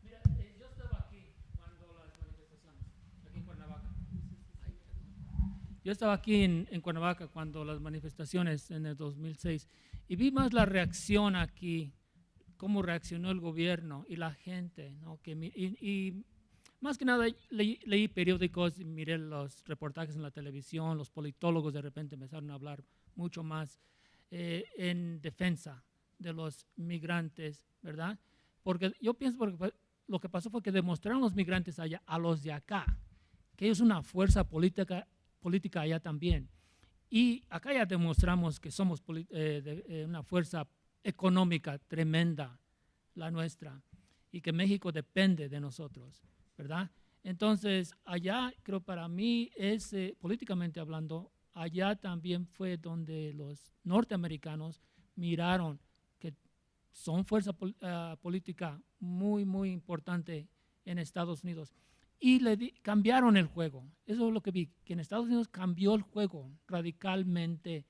Mira, yo estaba aquí cuando las manifestaciones, aquí en Cuernavaca. Yo estaba aquí en Cuernavaca cuando las manifestaciones en el 2006, y vi más la reacción aquí, cómo reaccionó el gobierno y la gente, ¿no? Y más que nada leí periódicos, miré los reportajes en la televisión, los politólogos de repente empezaron a hablar mucho más en defensa de los migrantes, ¿verdad? Porque yo pienso que lo que pasó fue que demostraron los migrantes allá a los de acá, que ellos son una fuerza política allá también. Y acá ya demostramos que somos una fuerza económica tremenda, la nuestra, y que México depende de nosotros, ¿verdad? Entonces, allá, creo, para mí, políticamente hablando, allá también fue donde los norteamericanos miraron que son fuerza política muy, muy importante en Estados Unidos, y cambiaron el juego. Eso es lo que vi, que en Estados Unidos cambió el juego radicalmente,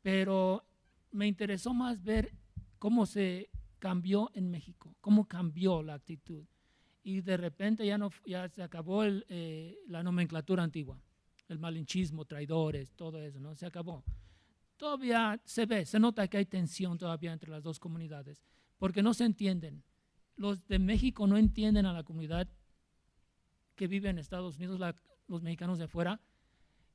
pero me interesó más ver cómo se cambió en México, cómo cambió la actitud. Y de repente ya se acabó la nomenclatura antigua, el malinchismo, traidores, todo eso, ¿no? Se acabó. Todavía se nota que hay tensión todavía entre las dos comunidades, porque no se entienden. Los de México no entienden a la comunidad que vive en Estados Unidos, los mexicanos de afuera,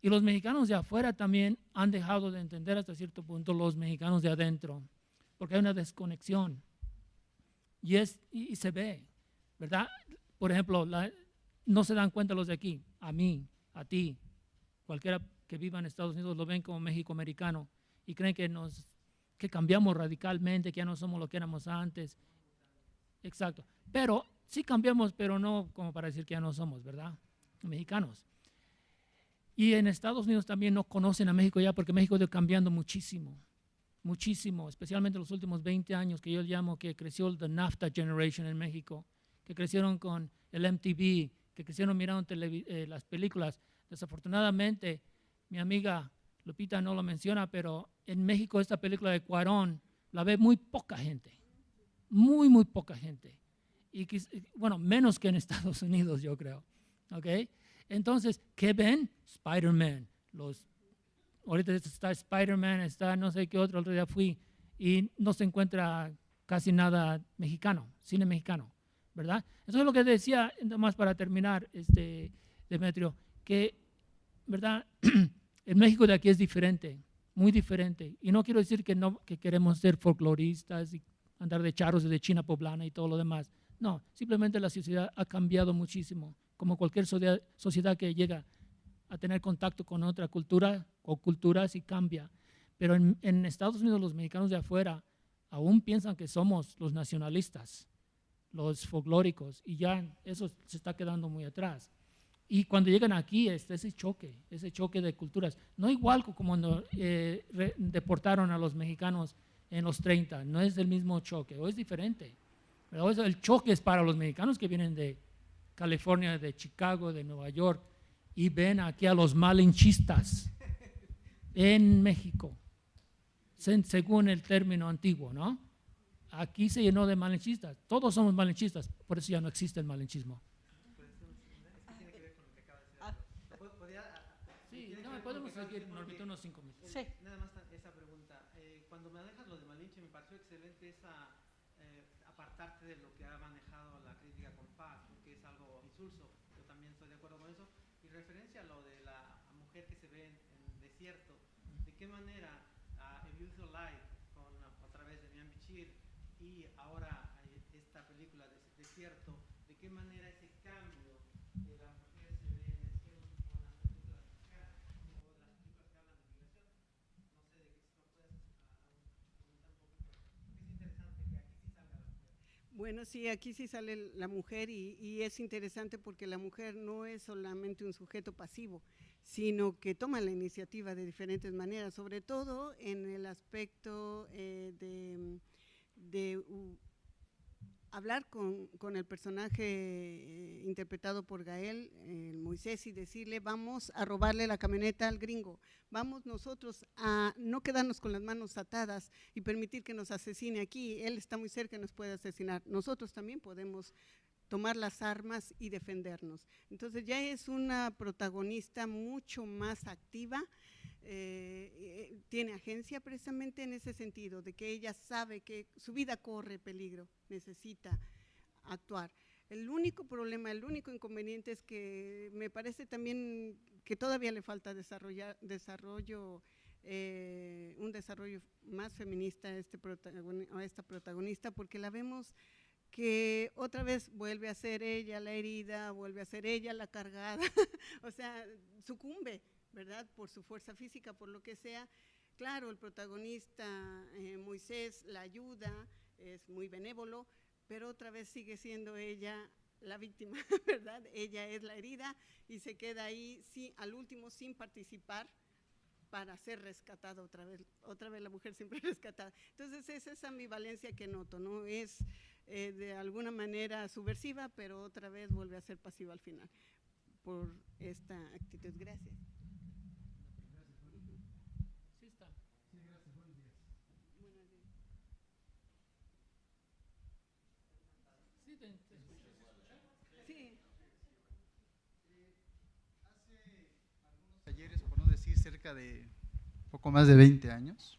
y los mexicanos de afuera también han dejado de entender hasta cierto punto los mexicanos de adentro, porque hay una desconexión, y se ve, ¿verdad? Por ejemplo, no se dan cuenta los de aquí, a mí, a ti, cualquiera que viva en Estados Unidos lo ven como México-americano y creen que cambiamos radicalmente, que ya no somos lo que éramos antes. Exacto. Pero sí cambiamos, pero no como para decir que ya no somos, ¿verdad? Mexicanos. Y en Estados Unidos también no conocen a México ya, porque México ha ido cambiando muchísimo, muchísimo, especialmente en los últimos 20 años, que yo llamo que creció el The NAFTA Generation en México, que crecieron con el MTV, que crecieron mirando las películas. Desafortunadamente, mi amiga Lupita no lo menciona, pero en México esta película de Cuarón la ve muy poca gente, muy, muy poca gente. Y bueno, menos que en Estados Unidos, yo creo. ¿Okay? Entonces, ¿qué ven? Spider-Man. Ahorita está Spider-Man, está no sé qué otro día fui, y no se encuentra casi nada mexicano, cine mexicano, ¿verdad? Eso es lo que decía, más para terminar, Demetrio, que, ¿verdad? El México de aquí es diferente, muy diferente. Y no quiero decir que queremos ser folcloristas y andar de charros de China poblana y todo lo demás. No, simplemente la sociedad ha cambiado muchísimo. Como cualquier sociedad que llega a tener contacto con otra cultura o culturas y cambia. Pero en Estados Unidos los mexicanos de afuera aún piensan que somos los nacionalistas, los folclóricos, y ya eso se está quedando muy atrás. Y cuando llegan aquí, ese choque de culturas, no igual como cuando deportaron a los mexicanos en los 30, no es el mismo choque, o es diferente. Pero el choque es para los mexicanos que vienen de California, de Chicago, de Nueva York, y ven aquí a los malinchistas en México, según el término antiguo, ¿no? Aquí se llenó de malinchistas, todos somos malinchistas, por eso ya no existe el malinchismo. Sí, no, podemos seguir, Normita, unos 5 minutos. Sí. Nada más esa pregunta. Cuando manejas lo de Malinche, me pareció excelente esa apartarte de lo que ha manejado la crítica con paz, porque es algo insulso. Yo también estoy de acuerdo con eso. Y referencia a lo de la mujer que se ve en el desierto, ¿de qué manera A Beautiful Life, otra vez de Mian Bichir, y ahora esta película de desierto, de qué manera ese cambio de la mujer se ve en el cielo con las películas mexicanas o de las películas que hablan de migración? No sé de qué si no puedes comentar un poquito, porque es interesante que aquí sí salga la mujer. Bueno, sí, aquí sí sale la mujer y es interesante porque la mujer no es solamente un sujeto pasivo, sino que toma la iniciativa de diferentes maneras, sobre todo en el aspecto de hablar con el personaje interpretado por Gael, Moisés, y decirle, vamos a robarle la camioneta al gringo, vamos nosotros a no quedarnos con las manos atadas y permitir que nos asesine aquí, él está muy cerca y nos puede asesinar, nosotros también podemos tomar las armas y defendernos. Entonces ya es una protagonista mucho más activa, tiene agencia precisamente en ese sentido, de que ella sabe que su vida corre peligro, necesita actuar. El único problema, el único inconveniente es que me parece también que todavía le falta un desarrollo más feminista a esta protagonista, porque la vemos que otra vez vuelve a ser ella la herida, vuelve a ser ella la cargada, o sea, sucumbe, ¿verdad? Por su fuerza física, por lo que sea. Claro, el protagonista, Moisés, la ayuda, es muy benévolo, pero otra vez sigue siendo ella la víctima, ¿verdad? Ella es la herida y se queda ahí, sí, al último sin participar para ser rescatada otra vez la mujer siempre rescatada. Entonces es esa ambivalencia que noto, ¿no? Es de alguna manera subversiva, pero otra vez vuelve a ser pasiva al final, por esta actitud. Gracias. Sí está. Sí, gracias, buenos días. Buenos días. Sí, te escucho. Sí. Hace algunos talleres, por no decir cerca de poco más de 20 años,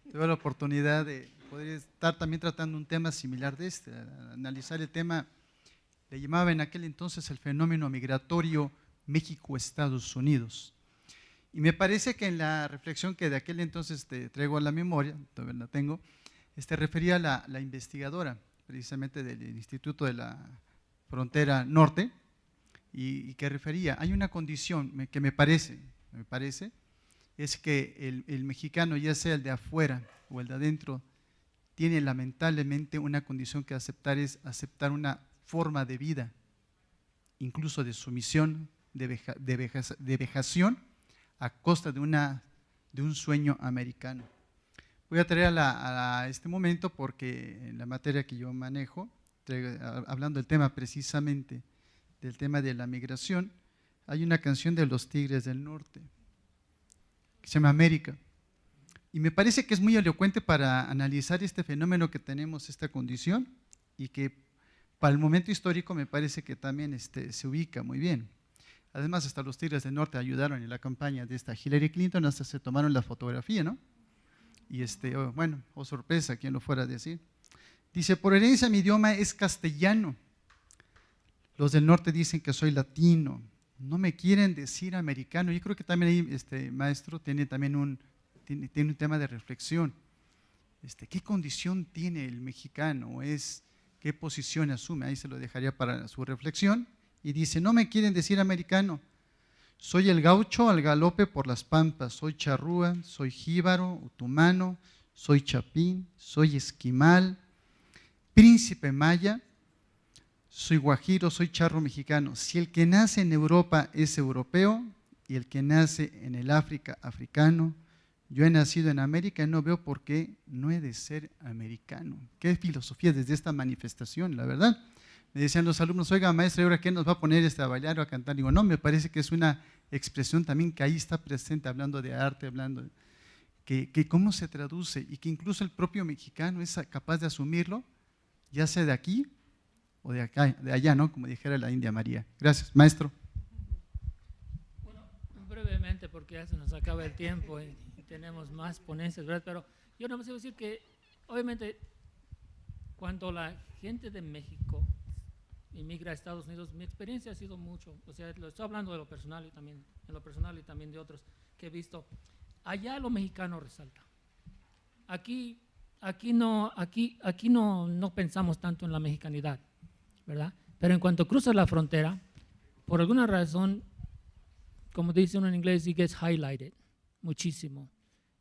tuve la oportunidad de poder estar también tratando un tema similar de analizar el tema, le llamaba en aquel entonces el fenómeno migratorio México-Estados Unidos. Y me parece que en la reflexión que de aquel entonces te traigo a la memoria, todavía la tengo, refería a la investigadora, precisamente del Instituto de la Frontera Norte, y que refería, hay una condición que me parece, es que el mexicano, ya sea el de afuera o el de adentro, tiene lamentablemente una condición que aceptar, es aceptar una forma de vida, incluso de sumisión, de vejación, a costa de un sueño americano. Voy a traer a este momento porque en la materia que yo manejo, hablando del tema precisamente, del tema de la migración, hay una canción de los Tigres del Norte, que se llama América. Y me parece que es muy elocuente para analizar este fenómeno que tenemos, esta condición, y que para el momento histórico me parece que también se ubica muy bien. Además, hasta los Tigres del Norte ayudaron en la campaña de esta Hillary Clinton, hasta se tomaron la fotografía, ¿no? y bueno, oh sorpresa, quien lo fuera a decir. Dice, por herencia mi idioma es castellano. Los del norte dicen que soy latino. No me quieren decir americano. Yo creo que también ahí, maestro, tiene también un tema de reflexión. ¿Qué condición tiene el mexicano? ¿Qué posición asume? Ahí se lo dejaría para su reflexión. Y dice, no me quieren decir americano. Soy el gaucho al galope por las pampas. Soy charrúa, soy jíbaro, otomano, soy chapín, soy esquimal, príncipe maya, soy guajiro, soy charro mexicano. Si el que nace en Europa es europeo y el que nace en el África, africano, yo he nacido en América y no veo por qué no he de ser americano. Qué filosofía desde esta manifestación, la verdad. Me decían los alumnos, oiga maestra, ¿y ahora qué nos va a poner a bailar o a cantar? Digo, no, me parece que es una expresión también que ahí está presente, hablando de arte, hablando de que cómo se traduce y que incluso el propio mexicano es capaz de asumirlo, ya sea de aquí o de acá, de allá, ¿no? Como dijera la India María. Gracias, maestro. Bueno, brevemente, porque ya se nos acaba el tiempo y tenemos más ponencias, ¿verdad? Pero yo no me sé decir que, obviamente, cuando la gente de México inmigra a Estados Unidos, mi experiencia ha sido mucho, o sea, lo estoy hablando de lo personal y también, en lo personal y también de otros que he visto. Allá lo mexicano resalta. Aquí no pensamos tanto en la mexicanidad, ¿verdad? Pero en cuanto cruzas la frontera, por alguna razón, como dice uno en inglés, it gets highlighted muchísimo.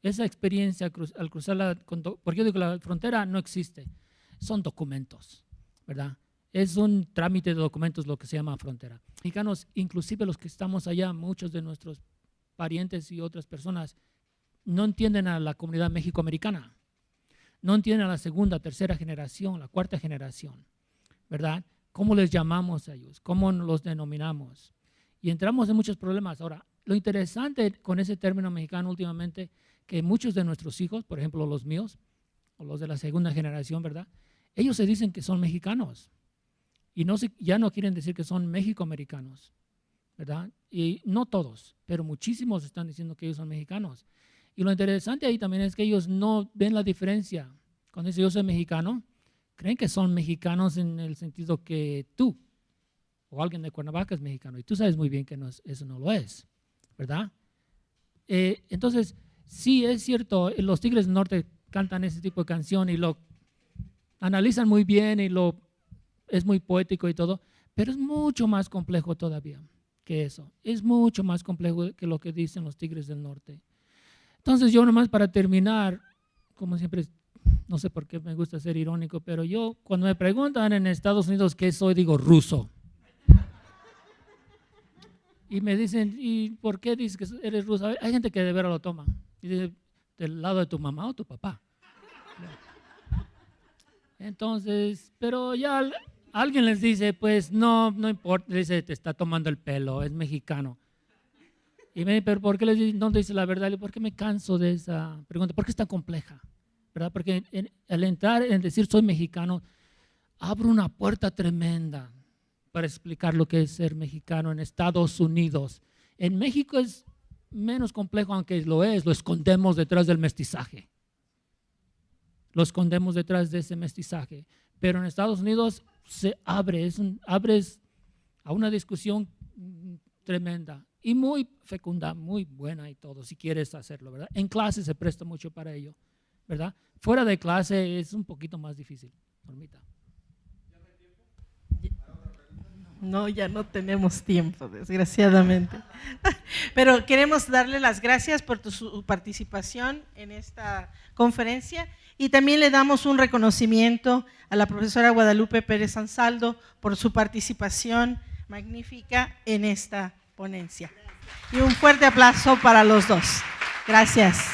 Esa experiencia al cruzar porque yo digo la frontera no existe, son documentos, ¿verdad? Es un trámite de documentos lo que se llama frontera. Mexicanos, inclusive los que estamos allá, muchos de nuestros parientes y otras personas, no entienden a la comunidad mexicoamericana. No entienden a la segunda, tercera generación, la cuarta generación, ¿verdad? ¿Cómo les llamamos a ellos? ¿Cómo los denominamos? Y entramos en muchos problemas. Ahora, lo interesante con ese término mexicano últimamente, que muchos de nuestros hijos, por ejemplo los míos, o los de la segunda generación, ¿verdad? Ellos se dicen que son mexicanos y ya no quieren decir que son mexicoamericanos, ¿verdad? Y no todos, pero muchísimos están diciendo que ellos son mexicanos. Y lo interesante ahí también es que ellos no ven la diferencia. Cuando dicen yo soy mexicano, creen que son mexicanos en el sentido que tú o alguien de Cuernavaca es mexicano. Y tú sabes muy bien que eso no lo es, ¿verdad? Entonces, sí es cierto, los Tigres del Norte cantan ese tipo de canción y lo analizan muy bien y es muy poético y todo, pero es mucho más complejo todavía que eso. Es mucho más complejo que lo que dicen los Tigres del Norte. Entonces yo nomás para terminar, como siempre, no sé por qué me gusta ser irónico, pero yo cuando me preguntan en Estados Unidos qué soy, digo ruso. Y me dicen, ¿y por qué dices que eres ruso? Hay gente que de veras lo toma. Y dice, ¿del lado de tu mamá o tu papá? Entonces, pero ya alguien les dice, pues no importa, dice, te está tomando el pelo, es mexicano. Y me dice, ¿pero por qué no dice la verdad? ¿Por qué me canso de esa pregunta? ¿Por qué es tan compleja? ¿Verdad? Porque al entrar en decir soy mexicano, abre una puerta tremenda para explicar lo que es ser mexicano en Estados Unidos. En México es menos complejo, aunque lo escondemos detrás del mestizaje. Lo escondemos detrás de ese mestizaje. Pero en Estados Unidos se abres a una discusión tremenda y muy fecunda, muy buena y todo, si quieres hacerlo, ¿verdad? En clase se presta mucho para ello, ¿verdad? Fuera de clase es un poquito más difícil. Normita. No, ya no tenemos tiempo, desgraciadamente. Pero queremos darle las gracias por su participación en esta conferencia y también le damos un reconocimiento a la profesora Guadalupe Pérez Ansaldo por su participación magnífica en esta ponencia. Y un fuerte aplauso para los dos. Gracias.